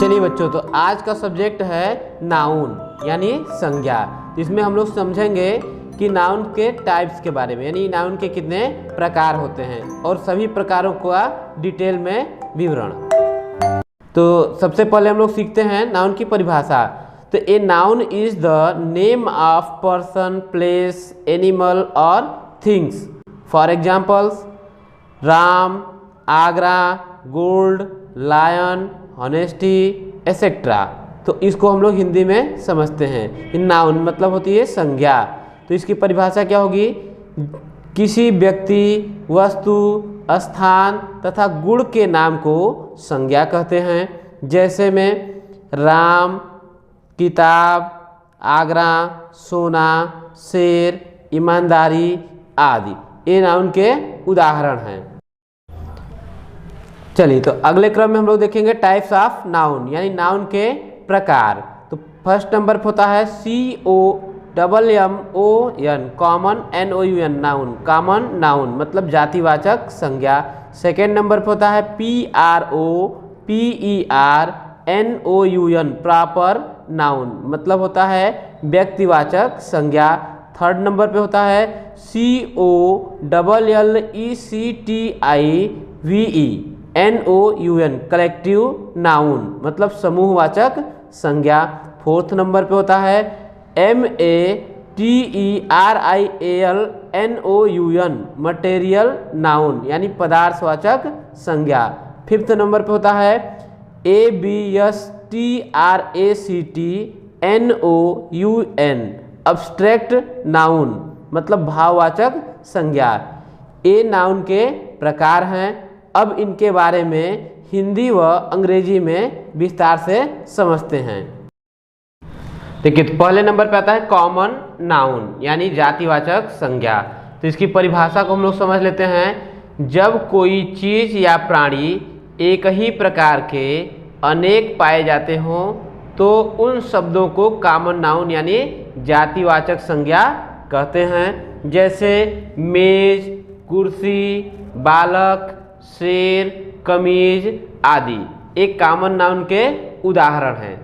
चलिए बच्चों, तो आज का सब्जेक्ट है नाउन यानी संज्ञा। तो इसमें हम लोग समझेंगे कि नाउन के टाइप्स के बारे में, यानी नाउन के कितने प्रकार होते हैं और सभी प्रकारों का डिटेल में विवरण। तो सबसे पहले हम लोग सीखते हैं नाउन की परिभाषा। तो a noun is the name of person, place, animal और things. For examples Ram, Agra, gold, lion, honesty etcetera. तो इसको हम लोग हिंदी में समझते हैं। नाउन मतलब होती है संज्ञा। तो इसकी परिभाषा क्या होगी? किसी व्यक्ति, वस्तु, स्थान तथा गुण के नाम को संज्ञा कहते हैं। जैसे में राम, किताब, आगरा, सोना, शेर, ईमानदारी आदि ये नाउन के उदाहरण हैं। चलिए, तो अगले क्रम में हम लोग देखेंगे टाइप्स ऑफ नाउन यानी नाउन के प्रकार। तो फर्स्ट नंबर पर होता है COMMON common, NOUN noun, common noun मतलब जातिवाचक संज्ञा। सेकेंड नंबर पर होता है PROPERNOUN प्रॉपर नाउन मतलब होता है व्यक्तिवाचक संज्ञा। थर्ड नंबर पे होता है COLLECTIVE कलेक्टिव नाउन मतलब समूहवाचक संज्ञा। फोर्थ नंबर पे होता है MATERIALNOUN मटेरियल नाउन यानी पदार्थवाचक संज्ञा। फिफ्थ नंबर पे होता है ABSTRACTNOUN अब्स्ट्रैक्ट नाउन मतलब भाववाचक संज्ञा। ये नाउन के प्रकार हैं। अब इनके बारे में हिंदी व अंग्रेजी में विस्तार से समझते हैं। देखिए, तो पहले नंबर पे आता है कॉमन नाउन यानी जातिवाचक संज्ञा। तो इसकी परिभाषा को हम लोग समझ लेते हैं। जब कोई चीज या प्राणी एक ही प्रकार के अनेक पाए जाते हों तो उन शब्दों को कॉमन नाउन यानी जातिवाचक संज्ञा कहते हैं। जैसे मेज, कुर्सी, बालक, शेर, कमीज आदि एक कॉमन नाउन के उदाहरण हैं।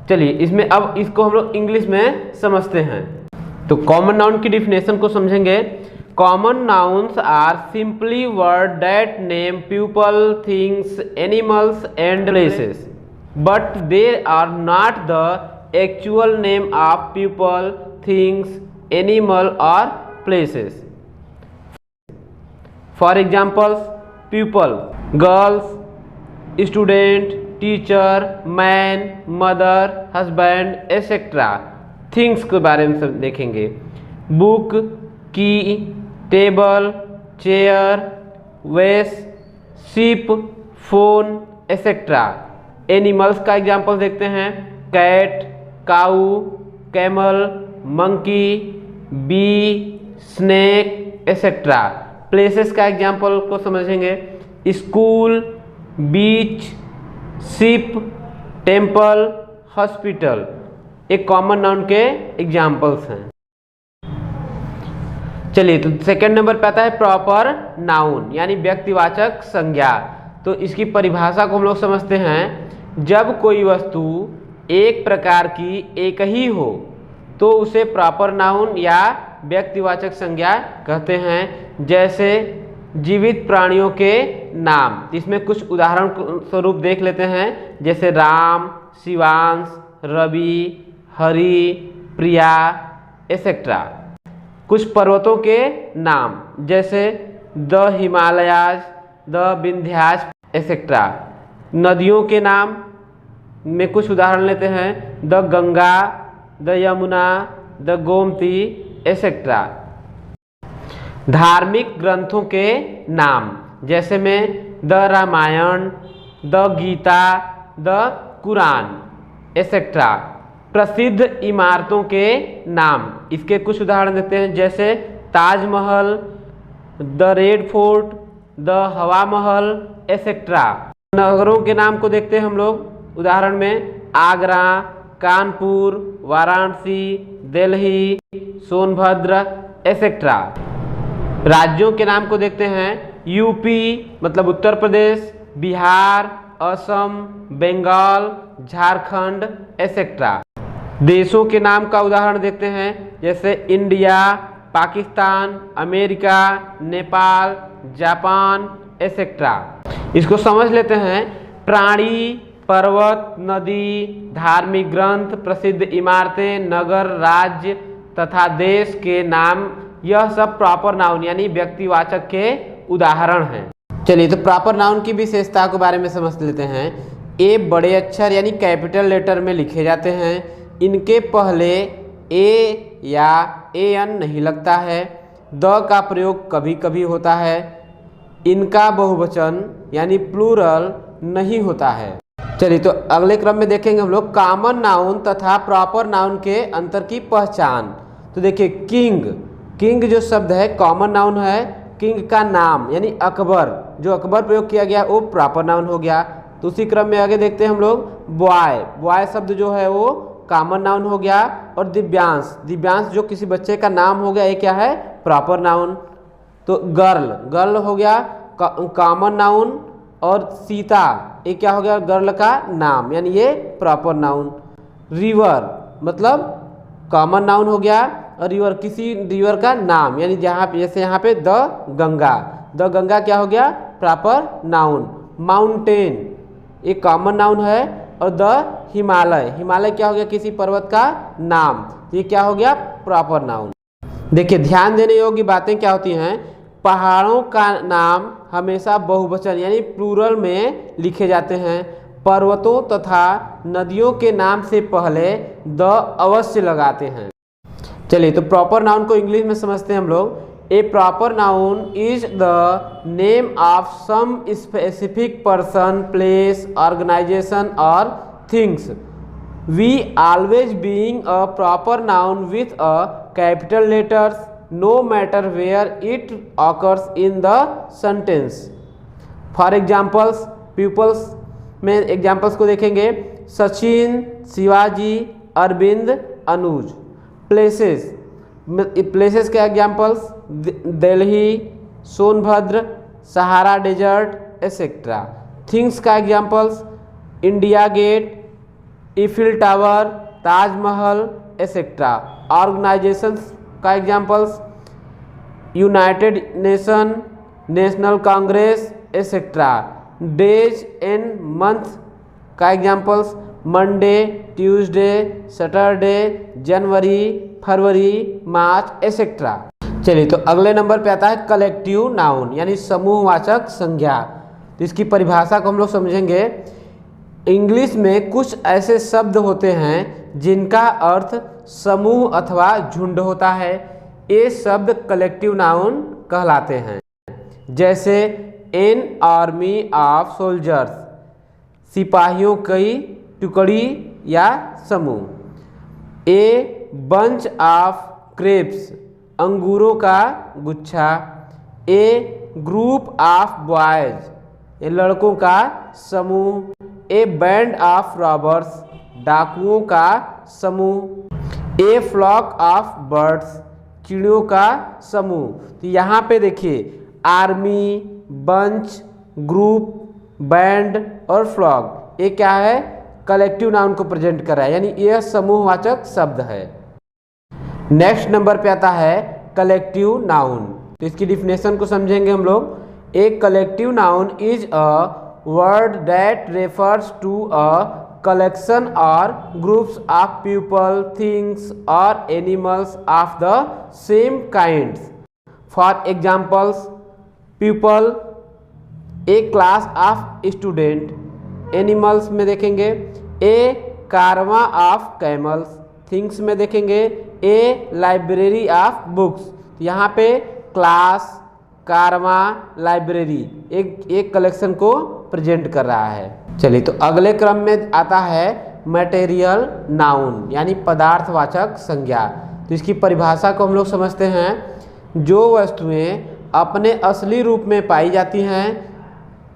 चलिए, इसमें अब इसको हम लोग इंग्लिश में समझते हैं। तो कॉमन नाउन की डिफिनेशन को समझेंगे। Common nouns are simply word that name people, things, animals and places but they are not the actual name of people, things, animal और places. For examples people girls, student, teacher, man, mother, husband etcetera. Things के बारे में सब देखेंगे। Book, key, table, chair, vase, ship, phone etcetera. Animals का example देखते हैं। Cat, cow, camel, monkey, bee, snake etcetera. Places का एग्जाम्पल को समझेंगे। स्कूल, बीच, शिप, टेम्पल, हॉस्पिटल एक कॉमन नाउन के एग्जाम्पल्स हैं। चलिए, तो सेकंड नंबर पे आता है प्रॉपर नाउन यानी व्यक्तिवाचक संज्ञा। तो इसकी परिभाषा को हम लोग समझते हैं। जब कोई वस्तु एक प्रकार की एक ही हो तो उसे प्रॉपर नाउन या व्यक्तिवाचक संज्ञा कहते हैं। जैसे जीवित प्राणियों के नाम, इसमें कुछ उदाहरण स्वरूप देख लेते हैं। जैसे राम, शिवांश, रवि, हरि, प्रिया एसेट्रा। कुछ पर्वतों के नाम जैसे the Himalayas, the Vindhyas etcetera. नदियों के नाम में कुछ उदाहरण लेते हैं। The Ganga, the Yamuna, the Gomti etcetera. धार्मिक ग्रंथों के नाम जैसे में the Ramayan, the Gita, the Quran etcetera. प्रसिद्ध इमारतों के नाम, इसके कुछ उदाहरण देते हैं। जैसे Taj Mahal, the red fort, the हवा महल एसेट्रा। नगरों के नाम को देखते हैं हम लोग उदाहरण में। आगरा, कानपुर, वाराणसी, दिल्ली, सोनभद्र एसेट्रा। राज्यों के नाम को देखते हैं। यूपी मतलब उत्तर प्रदेश, बिहार, असम, बंगाल, झारखंड एसेट्रा। देशों के नाम का उदाहरण देखते हैं, जैसे India, Pakistan, America, Nepal, Japan etcetera. इसको समझ लेते हैं। प्राणी, पर्वत, नदी, धार्मिक ग्रंथ, प्रसिद्ध इमारतें, नगर, राज्य तथा देश के नाम, यह सब प्रॉपर नाउन यानी व्यक्तिवाचक के उदाहरण हैं। चलिए तो प्रॉपर नाउन की विशेषता के बारे में समझ लेते हैं। ए बड़े अक्षर यानी कैपिटल लेटर में लिखे जाते हैं। इनके पहले ए या एन नहीं लगता है। द का प्रयोग कभी कभी होता है। इनका बहुवचन यानी प्लूरल नहीं होता है। चलिए तो अगले क्रम में देखेंगे हम लोग कॉमन नाउन तथा प्रॉपर नाउन के अंतर की पहचान। तो देखिए किंग, किंग जो शब्द है कॉमन नाउन है। किंग का नाम यानी अकबर, जो अकबर प्रयोग किया गया वो प्रॉपर नाउन हो गया। तो उसी क्रम में आगे देखते हैं हम लोग बॉय, बॉय शब्द जो है वो कॉमन नाउन हो गया। और दिव्यांश, दिव्यांश जो किसी बच्चे का नाम हो गया, ये क्या है? Proper noun. तो गर्ल, गर्ल हो गया कॉमन नाउन। और सीता, ये क्या हो गया? गर्ल का नाम यानी ये प्रॉपर नाउन। रिवर मतलब कॉमन नाउन हो गया। और रिवर किसी रिवर का नाम यानी जहाँ जैसे यहाँ पे द गंगा, द गंगा क्या हो गया? Proper noun. माउंटेन एक कॉमन नाउन है। और द हिमालय, हिमालय क्या हो गया? किसी पर्वत का नाम, ये क्या हो गया? Proper noun. देखिए ध्यान देने योग्य बातें क्या होती हैं। पहाड़ों का नाम हमेशा बहुवचन यानी प्लूरल में लिखे जाते हैं। पर्वतों तथा नदियों के नाम से पहले द अवश्य लगाते हैं। चलिए तो प्रॉपर नाउन को इंग्लिश में समझते हैं हम लोग। A proper noun is the name of some specific person, place, organization और things. We always being a proper noun with a capital letters no matter where it occurs in the sentence. For examples, peoples में examples को देखेंगे। Sachin, Shivaji, Arvind, Anuj. Places, places के examples Delhi, Sonbhadra, Sahara Desert etcetera. Things का examples India Gate, Eiffel Tower, Taj Mahal etcetera. Organizations का examples United nation, national Congress etcetera. Days and month का examples Monday, Tuesday, Saturday, जनवरी, फरवरी, मार्च etcetera. चलिए तो अगले नंबर पे आता है कलेक्टिव नाउन यानी समूहवाचक संज्ञा। तो इसकी परिभाषा को हम लोग समझेंगे। इंग्लिश में कुछ ऐसे शब्द होते हैं जिनका अर्थ समूह अथवा झुंड होता है। ये शब्द कलेक्टिव नाउन कहलाते हैं। जैसे एन आर्मी ऑफ सोल्जर्स, सिपाहियों की टुकड़ी या समूह। ए बंच ऑफ ग्रेप्स, अंगूरों का गुच्छा। ए ग्रुप ऑफ बॉयज, ये लड़कों का समूह। ए बैंड ऑफ रॉबर्स, डाकुओं का समूह। ए फ्लॉक ऑफ बर्ड्स, चिड़ियों का समूह। तो यहाँ पे देखिए आर्मी, बंच, ग्रुप, बैंड और फ्लॉक, ये क्या है? कलेक्टिव नाउन को प्रेजेंट कर रहा है यानी यह समूहवाचक शब्द है। नेक्स्ट नंबर पे आता है कलेक्टिव नाउन। तो इसकी डिफिनेशन को समझेंगे हम लोग। A collective noun is a word that refers to a collection or groups of people, things or animals of the same kinds. For examples, people, a class of student. Animals में देखेंगे a caravan of camels. Things में देखेंगे a library of books. यहाँ पे class, कारवा, library एक collection को present कर रहा है। चलिए तो अगले क्रम में आता है मटेरियल नाउन यानी पदार्थवाचक संज्ञा। तो इसकी परिभाषा को हम लोग समझते हैं। जो वस्तुएं अपने असली रूप में पाई जाती हैं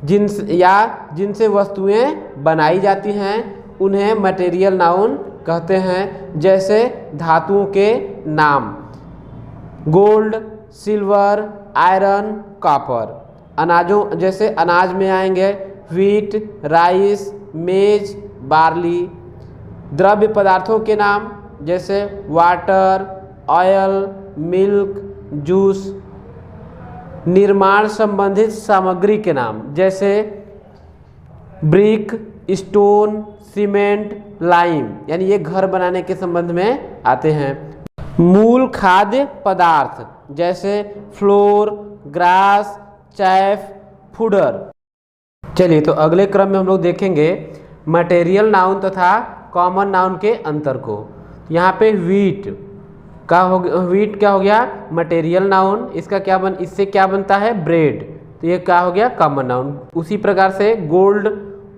जिनसे वस्तुएं बनाई जाती हैं उन्हें मटेरियल नाउन कहते हैं। जैसे धातुओं के नाम गोल्ड, सिल्वर, आयरन, कॉपर। अनाजों जैसे अनाज में आएंगे व्हीट, राइस, मेज, बार्ली। द्रव्य पदार्थों के नाम जैसे वाटर, ऑयल, मिल्क, जूस। निर्माण संबंधित सामग्री के नाम जैसे ब्रिक, स्टोन, सीमेंट, लाइम, यानी ये घर बनाने के संबंध में आते हैं। मूल खाद्य पदार्थ जैसे फ्लोर, ग्रास, चैफ, फूडर। चलिए तो अगले क्रम में हम लोग देखेंगे मटेरियल नाउन तथा कॉमन नाउन के अंतर को। यहाँ पे व्हीट क्या हो गया? Material noun. इससे क्या बनता है? ब्रेड। तो ये क्या हो गया? Common noun. उसी प्रकार से गोल्ड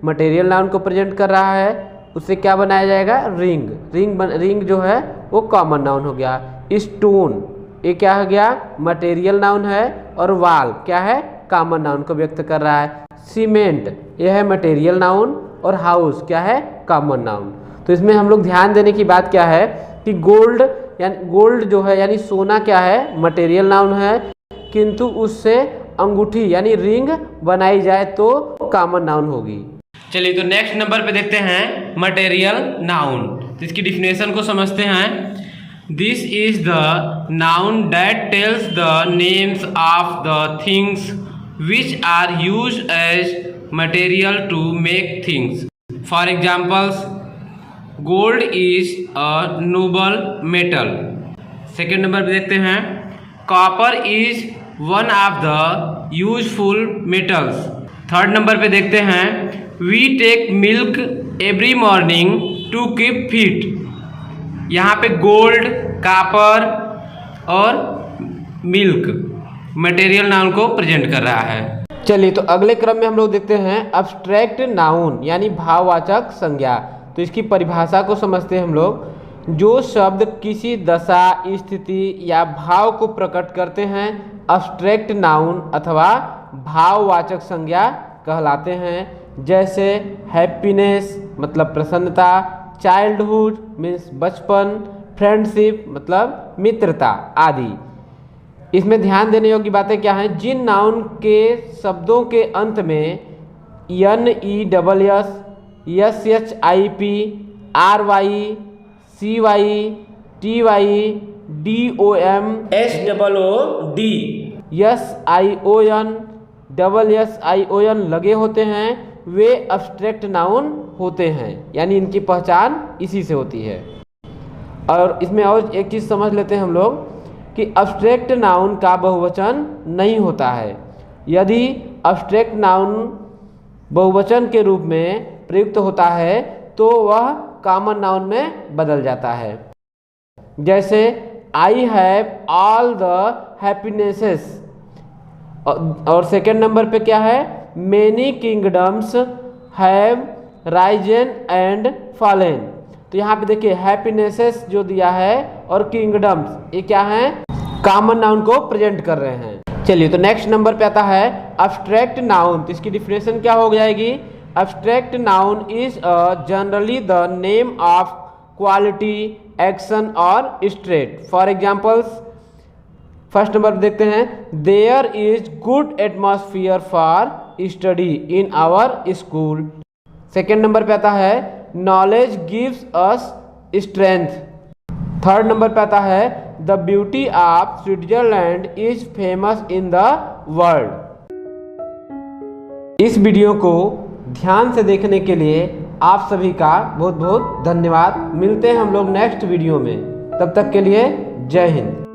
मटेरियल नाउन को प्रेजेंट कर रहा है, उससे क्या बनाया जाएगा? रिंग जो है वो कॉमन नाउन हो गया। स्टोन ये क्या हो गया? मटेरियल नाउन है। और वाल क्या है? कॉमन नाउन को व्यक्त कर रहा है। सीमेंट यह है मटेरियल नाउन। और हाउस क्या है? Common noun. तो इसमें हम लोग ध्यान देने की बात क्या है कि गोल्ड जो है यानी सोना क्या है? मटेरियल नाउन है, किंतु उससे अंगूठी यानी रिंग बनाई जाए तो कॉमन नाउन होगी। चलिए तो नेक्स्ट नंबर पे देखते हैं मटेरियल नाउन। तो इसकी डिफिनेशन को समझते हैं। This is the noun that tells the names of the things which are used as material to make things. For examples, gold is a noble metal. Second number पे देखते हैं copper is one of the useful metals. Third number पे देखते हैं we take milk every morning to keep fit. यहाँ पे gold, copper और milk material noun को प्रेजेंट कर रहा है। चलिए तो अगले क्रम में हम लोग देखते हैं अब्स्ट्रैक्ट नाउन यानी भाववाचक संज्ञा। तो इसकी परिभाषा को समझते हैं हम लोग। जो शब्द किसी दशा, स्थिति या भाव को प्रकट करते हैं अब्स्ट्रैक्ट नाउन अथवा भाववाचक संज्ञा कहलाते हैं। जैसे हैप्पीनेस मतलब प्रसन्नता, चाइल्डहुड मीन्स बचपन, फ्रेंडशिप मतलब मित्रता आदि। इसमें ध्यान देने योग्य बातें क्या हैं? जिन नाउन के शब्दों के अंत में NESS, SHIP, RY, CY, TY, DOM, SOOD, SION, SSION लगे होते हैं, वे अब्स्ट्रैक्ट नाउन होते हैं, यानी इनकी पहचान इसी से होती है। और इसमें और एक चीज़ समझ लेते हैं हम लोग कि अब्स्ट्रैक्ट नाउन का बहुवचन नहीं होता है। यदि अब्स्ट्रैक्ट नाउन बहुवचन के रूप में प्रयुक्त होता है तो वह कॉमन नाउन में बदल जाता है। जैसे I have all the happinesses. और सेकेंड नंबर पे क्या है? Many kingdoms have Ryzen and fallen. तो यहाँ पे देखिए हैप्पीनेसेस जो दिया है और किंगडम्स ये क्या है? कॉमन नाउन को प्रेजेंट कर रहे हैं। चलिए तो नेक्स्ट नंबर पे आता है अब्स्ट्रैक्ट नाउन। तो इसकी डिफिनेशन क्या हो जाएगी? Abstract noun is generally the name of quality, action और state. For examples, first number पे देखते हैं there is good atmosphere for study in our school. Second number पे आता है knowledge gives us strength. Third number पे आता है the beauty of Switzerland is famous in the world. इस वीडियो को ध्यान से देखने के लिए आप सभी का बहुत बहुत धन्यवाद। मिलते हैं हम लोग नेक्स्ट वीडियो में, तब तक के लिए जय हिंद।